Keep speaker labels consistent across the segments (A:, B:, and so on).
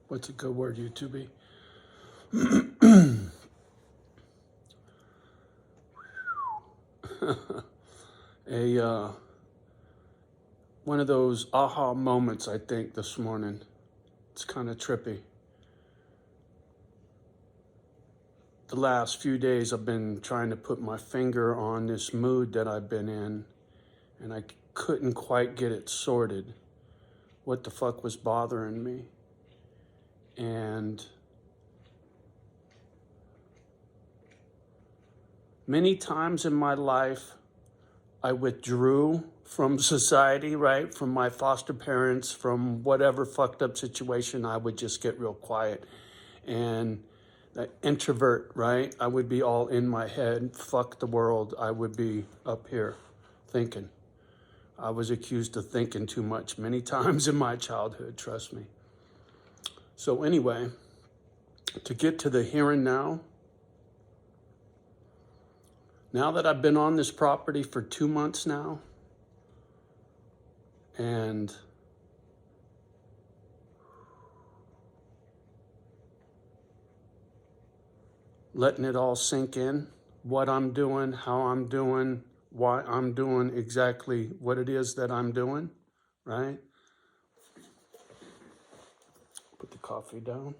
A: What's a good word, YouTube? a One of those aha moments, I think, this morning. It's kind of trippy. The last few days I've been trying to put my finger on this mood that I've been in, and I couldn't quite get it sorted. What the fuck was bothering me? And many times in my life, I withdrew from society, right? From my foster parents, from whatever fucked up situation, I would just get real quiet. And that introvert, right? I would be all in my head, fuck the world. I would be up here thinking. I was accused of thinking too much many times in my childhood, trust me. So anyway, to get to the here and now that I've been on this property for 2 months now, and letting it all sink in, what I'm doing, how I'm doing, why I'm doing exactly what it is that I'm doing, right? Put the coffee down.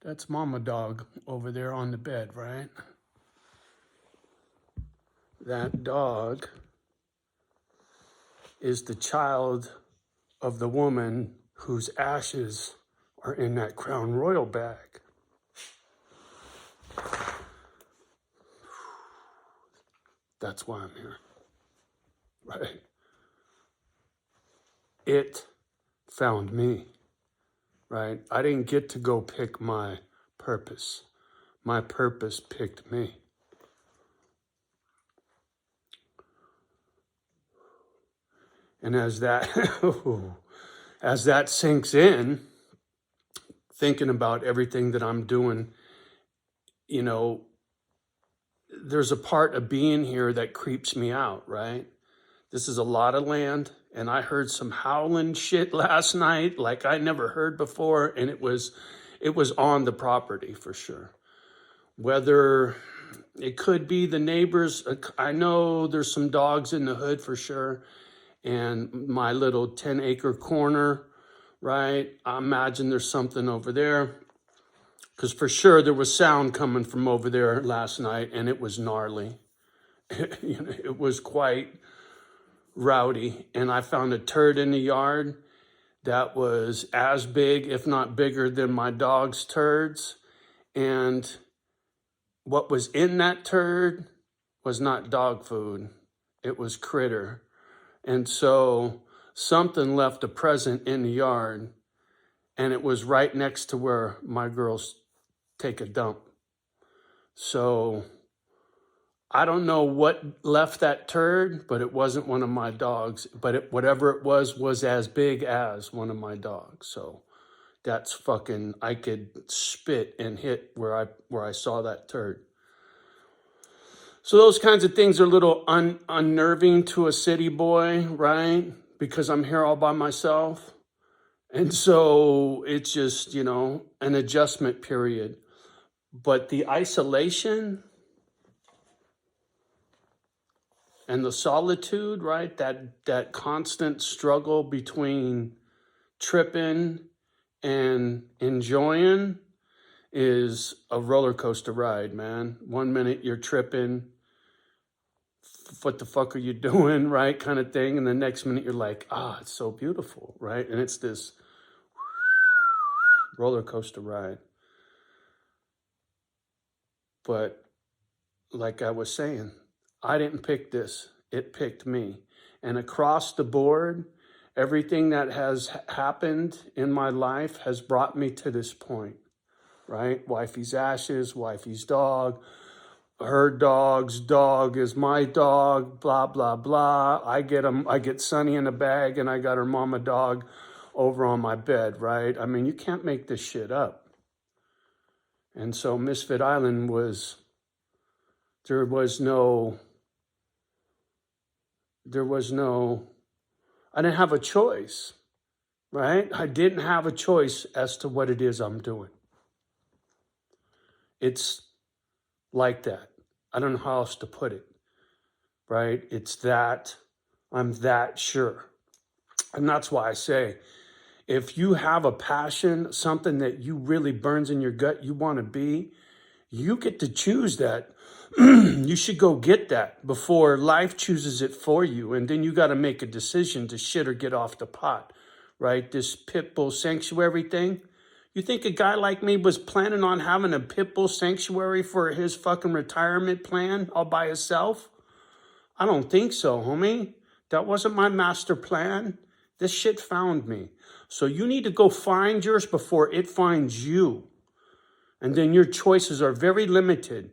A: That's Mama Dog over there on the bed, right? That dog is the child of the woman whose ashes are in that Crown Royal bag. That's why I'm here, right? It found me, right? I didn't get to go pick my purpose. My purpose picked me. And as that as that sinks in, thinking about everything that I'm doing, you know, there's a part of being here that creeps me out, right? This is a lot of land, and I heard some howling shit last night like I never heard before, and it was on the property for sure. Whether it could be the neighbors, I know there's some dogs in the hood for sure, and my little 10-acre corner, right? I imagine there's something over there, because for sure there was sound coming from over there last night, and it was gnarly. It was quite rowdy, and I found a turd in the yard that was as big, if not bigger, than my dog's turds. And what was in that turd was not dog food, it was critter. And so something left a present in the yard, and it was right next to where my girls take a dump. So I don't know what left that turd, but it wasn't one of my dogs. But whatever it was as big as one of my dogs. So that's fucking, I could spit and hit where I saw that turd. So those kinds of things are a little unnerving to a city boy, right? Because I'm here all by myself. And so it's just, an adjustment period. But the isolation and the solitude, right? That constant struggle between tripping and enjoying is a roller coaster ride, man. 1 minute you're tripping, what the fuck are you doing, right? Kind of thing. And the next minute you're like, it's so beautiful, right? And it's this roller coaster ride. But like I was saying, I didn't pick this, it picked me. And across the board, everything that has happened in my life has brought me to this point, right? Wifey's ashes, wifey's dog, her dog's dog is my dog, blah, blah, blah. I get Sunny in a bag, and I got her mama dog over on my bed, right? I mean, you can't make this shit up. And so Misfit Island there was no, I didn't have a choice, right? I didn't have a choice as to what it is I'm doing. It's like that. I don't know how else to put it, right? It's that I'm that sure. And that's why I say, if you have a passion, something that you really burns in your gut, you want to be, you get to choose that. You should go get that before life chooses it for you. And then you got to make a decision to shit or get off the pot, right? This pit bull sanctuary thing. You think a guy like me was planning on having a pit bull sanctuary for his fucking retirement plan all by himself? I don't think so, homie. That wasn't my master plan. This shit found me. So you need to go find yours before it finds you. And then your choices are very limited.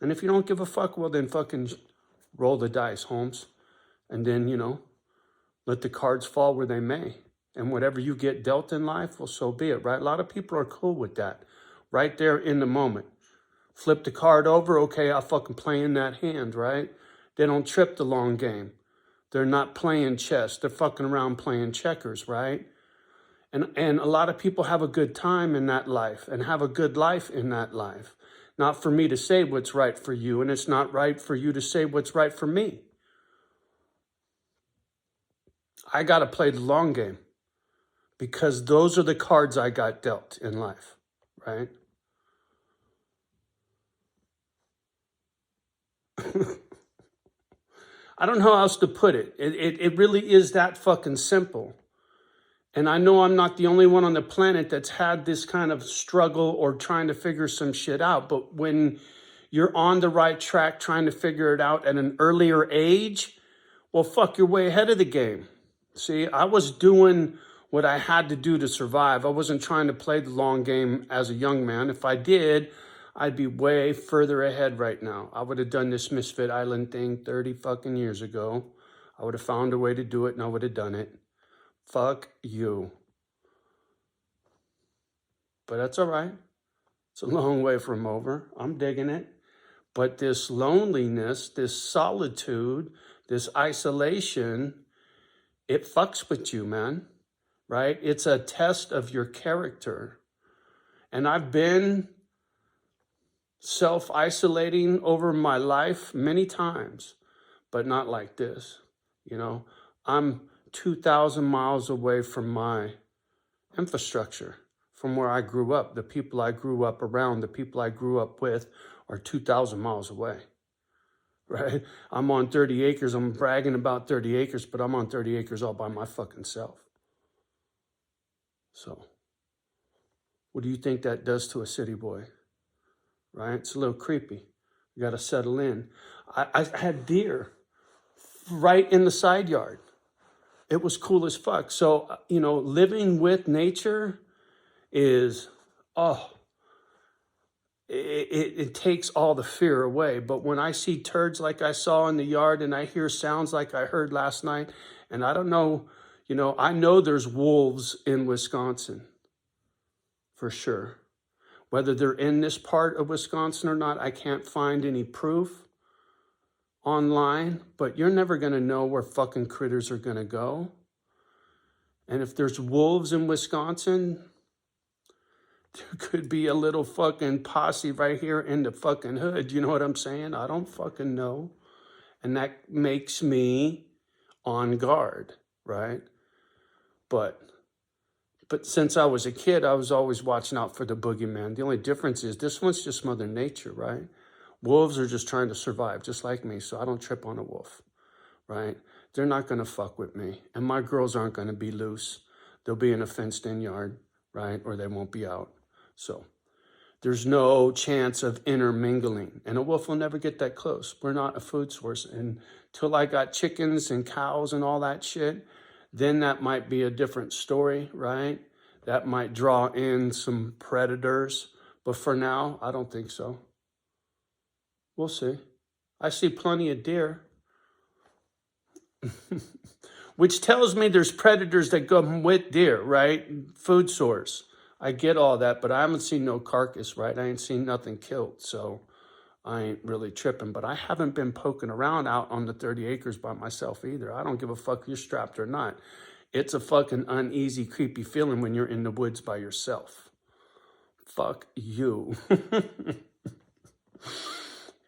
A: And if you don't give a fuck, well, then fucking roll the dice, Holmes. And then, let the cards fall where they may. And whatever you get dealt in life, well, so be it, right? A lot of people are cool with that. Right there in the moment. Flip the card over, okay, I'll fucking play in that hand, right? They don't trip the long game. They're not playing chess. They're fucking around playing checkers, right? And a lot of people have a good time in that life and have a good life in that life. Not for me to say what's right for you, and it's not right for you to say what's right for me. I got to play the long game because those are the cards I got dealt in life, right? I don't know how else to put it. It really is that fucking simple. And I know I'm not the only one on the planet that's had this kind of struggle or trying to figure some shit out. But when you're on the right track trying to figure it out at an earlier age, well, fuck, you're way ahead of the game. See, I was doing what I had to do to survive. I wasn't trying to play the long game as a young man. If I did, I'd be way further ahead right now. I would have done this Misfit Island thing 30 fucking years ago. I would have found a way to do it and I would have done it. Fuck you. But that's all right. It's a long way from over. I'm digging it. But this loneliness, this solitude, this isolation, it fucks with you, man. Right? It's a test of your character. And I've been self-isolating over my life many times, but not like this. I'm 2,000 miles away from my infrastructure, from where I grew up. The people I grew up around, the people I grew up with are 2,000 miles away, right? I'm on 30 acres. I'm bragging about 30 acres, but I'm on 30 acres all by my fucking self. So what do you think that does to a city boy, right? It's a little creepy. You got to settle in. I had deer right in the side yard. It was cool as fuck. So, living with nature is, it takes all the fear away. But when I see turds like I saw in the yard and I hear sounds like I heard last night, and I don't know, I know there's wolves in Wisconsin for sure. Whether they're in this part of Wisconsin or not, I can't find any proof online, but you're never going to know where fucking critters are going to go. And if there's wolves in Wisconsin, there could be a little fucking posse right here in the fucking hood. You know what I'm saying? I don't fucking know. And that makes me on guard, right? But since I was a kid, I was always watching out for the boogeyman. The only difference is this one's just Mother Nature, right? Wolves are just trying to survive, just like me, so I don't trip on a wolf, right? They're not going to fuck with me. And my girls aren't going to be loose. They'll be in a fenced-in yard, right? Or they won't be out. So there's no chance of intermingling. And a wolf will never get that close. We're not a food source. And until I got chickens and cows and all that shit, then that might be a different story, right? That might draw in some predators. But for now, I don't think so. We'll see. I see plenty of deer. Which tells me there's predators that come with deer, right? Food source. I get all that, but I haven't seen no carcass, right? I ain't seen nothing killed. So I ain't really tripping. But I haven't been poking around out on the 30 acres by myself either. I don't give a fuck if you're strapped or not. It's a fucking uneasy, creepy feeling when you're in the woods by yourself. Fuck you.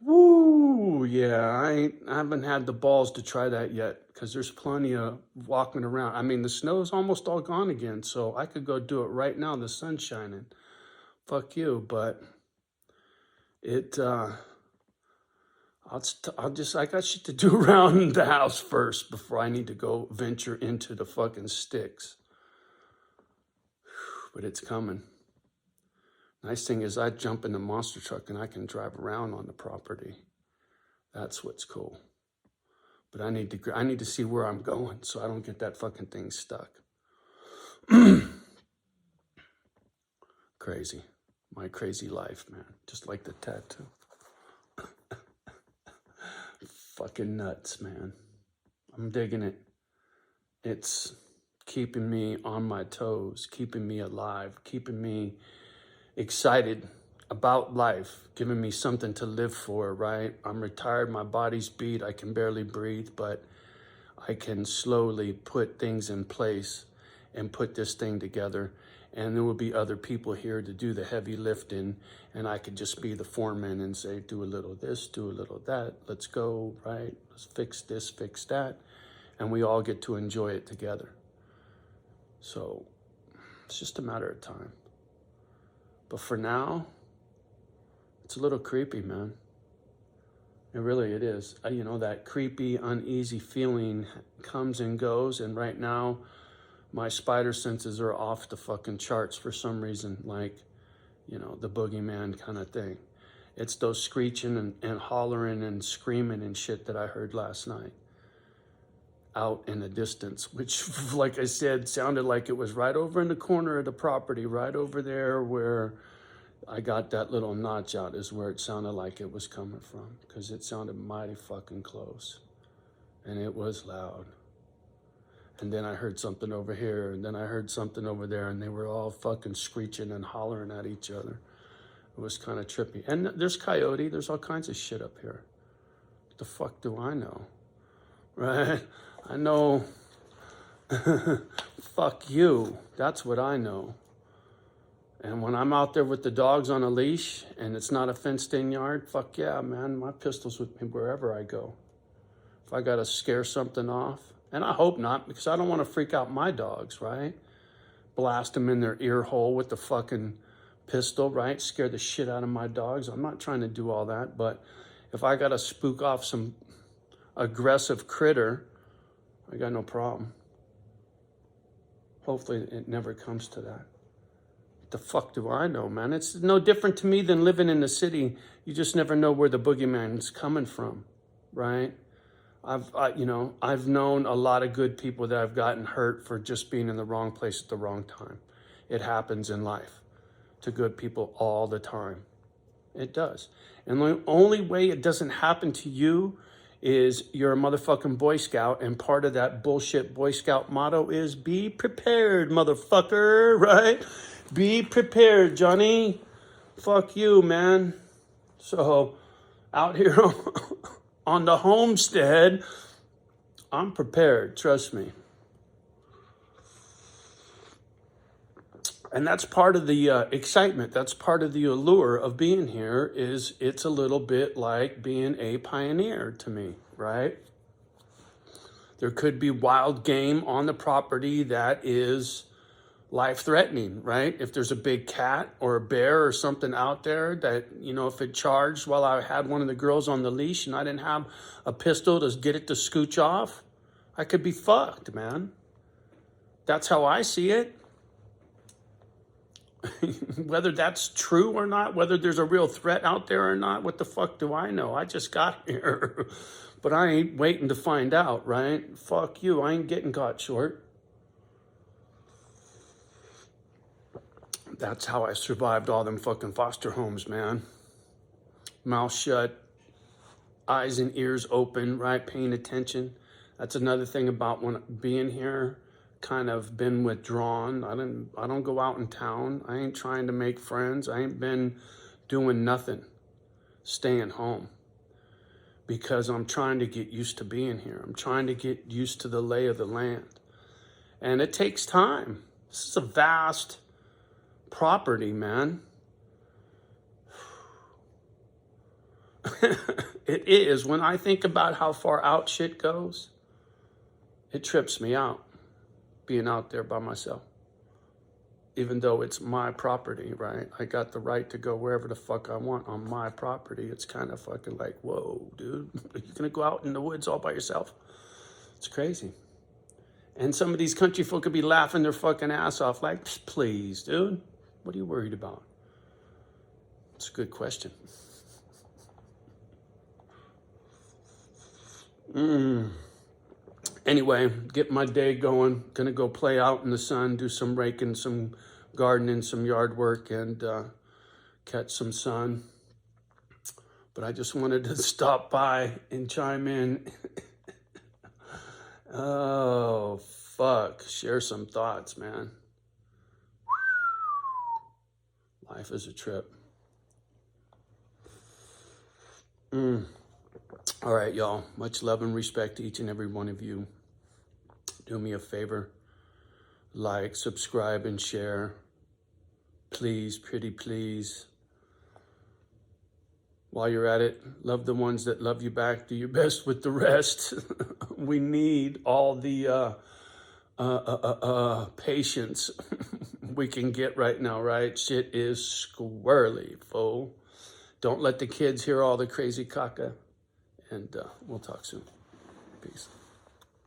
A: Woo, yeah, I haven't had the balls to try that yet because there's plenty of walking around. I mean, the snow's almost all gone again, so I could go do it right now. The sun's shining. Fuck you, but it, I got shit to do around the house first before I need to go venture into the fucking sticks. But it's coming. Nice thing is I jump in the monster truck and I can drive around on the property. That's what's cool. But I need to see where I'm going so I don't get that fucking thing stuck. Crazy. My crazy life, man. Just like the tattoo. Fucking nuts, man. I'm digging it. It's keeping me on my toes, keeping me alive, keeping me excited about life, giving me something to live for, right? I'm retired, my body's beat, I can barely breathe, but I can slowly put things in place and put this thing together. And there will be other people here to do the heavy lifting, and I could just be the foreman and say, do a little this, do a little that, let's go, right? Let's fix this, fix that. And we all get to enjoy it together. So it's just a matter of time. But for now, it's a little creepy, man. It is. You know, that creepy, uneasy feeling comes and goes. And right now, my spider senses are off the fucking charts for some reason. Like, you know, the boogeyman kind of thing. It's those screeching and hollering and screaming and shit that I heard last night out in the distance, which, like I said, sounded like it was right over in the corner of the property, right over there where I got that little notch out is where it sounded like it was coming from, because it sounded mighty fucking close and it was loud. And then I heard something over here, and then I heard something over there, and they were all fucking screeching and hollering at each other. It was kind of trippy. And there's coyote, there's all kinds of shit up here. What the fuck do I know? Right? I know, fuck you. That's what I know. And when I'm out there with the dogs on a leash and it's not a fenced in yard, fuck yeah, man, my pistol's with me wherever I go. If I gotta scare something off, and I hope not, because I don't want to freak out my dogs, right? Blast them in their ear hole with the fucking pistol, right? Scare the shit out of my dogs. I'm not trying to do all that, but if I gotta spook off some aggressive critter, I got no problem. Hopefully it never comes to that. What the fuck do I know, man? It's no different to me than living in the city. You just never know where the boogeyman's coming from, right? I've known a lot of good people that have gotten hurt for just being in the wrong place at the wrong time. It happens in life to good people all the time. It does. And the only way it doesn't happen to you is you're a motherfucking Boy Scout, and part of that bullshit Boy Scout motto is be prepared, motherfucker, right? Be prepared, Johnny. Fuck you, man. So out here on the homestead, I'm prepared, trust me. And that's part of the excitement. That's part of the allure of being here. Is it's a little bit like being a pioneer to me, right? There could be wild game on the property that is life-threatening, right? If there's a big cat or a bear or something out there that, you know, if it charged while I had one of the girls on the leash and I didn't have a pistol to get it to scooch off, I could be fucked, man. That's how I see it. Whether that's true or not, whether there's a real threat out there or not, what the fuck do I know? I just got here. But I ain't waiting to find out, right? Fuck you, I ain't getting caught short. That's how I survived all them fucking foster homes, man. Mouth shut, eyes and ears open, right? Paying attention. That's another thing about when being here, kind of been withdrawn. I don't go out in town. I ain't trying to make friends. I ain't been doing nothing. staying home because I'm trying to get used to being here. I'm trying to get used to the lay of the land. And it takes time. This is a vast property, man. It is. When I think about how far out shit goes, it trips me out being out there by myself. Even though it's my property, right? I got the right to go wherever the fuck I want on my property. It's kind of fucking like, whoa, dude, are you gonna go out in the woods all by yourself? It's crazy. And some of these country folk could be laughing their fucking ass off like, please, dude, what are you worried about? It's a good question. Anyway, get my day going. Gonna go play out in the sun, do some raking, some gardening, some yard work, and catch some sun. But I just wanted to stop by and chime in. Oh, fuck. Share some thoughts, man. Life is a trip. All right, y'all. Much love and respect to each and every one of you. Do me a favor. Like, subscribe, and share. Please, pretty please. While you're at it, love the ones that love you back. Do your best with the rest. We need all the patience we can get right now, right? Shit is squirrely, fool. Don't let the kids hear all the crazy caca. And we'll talk soon. Peace.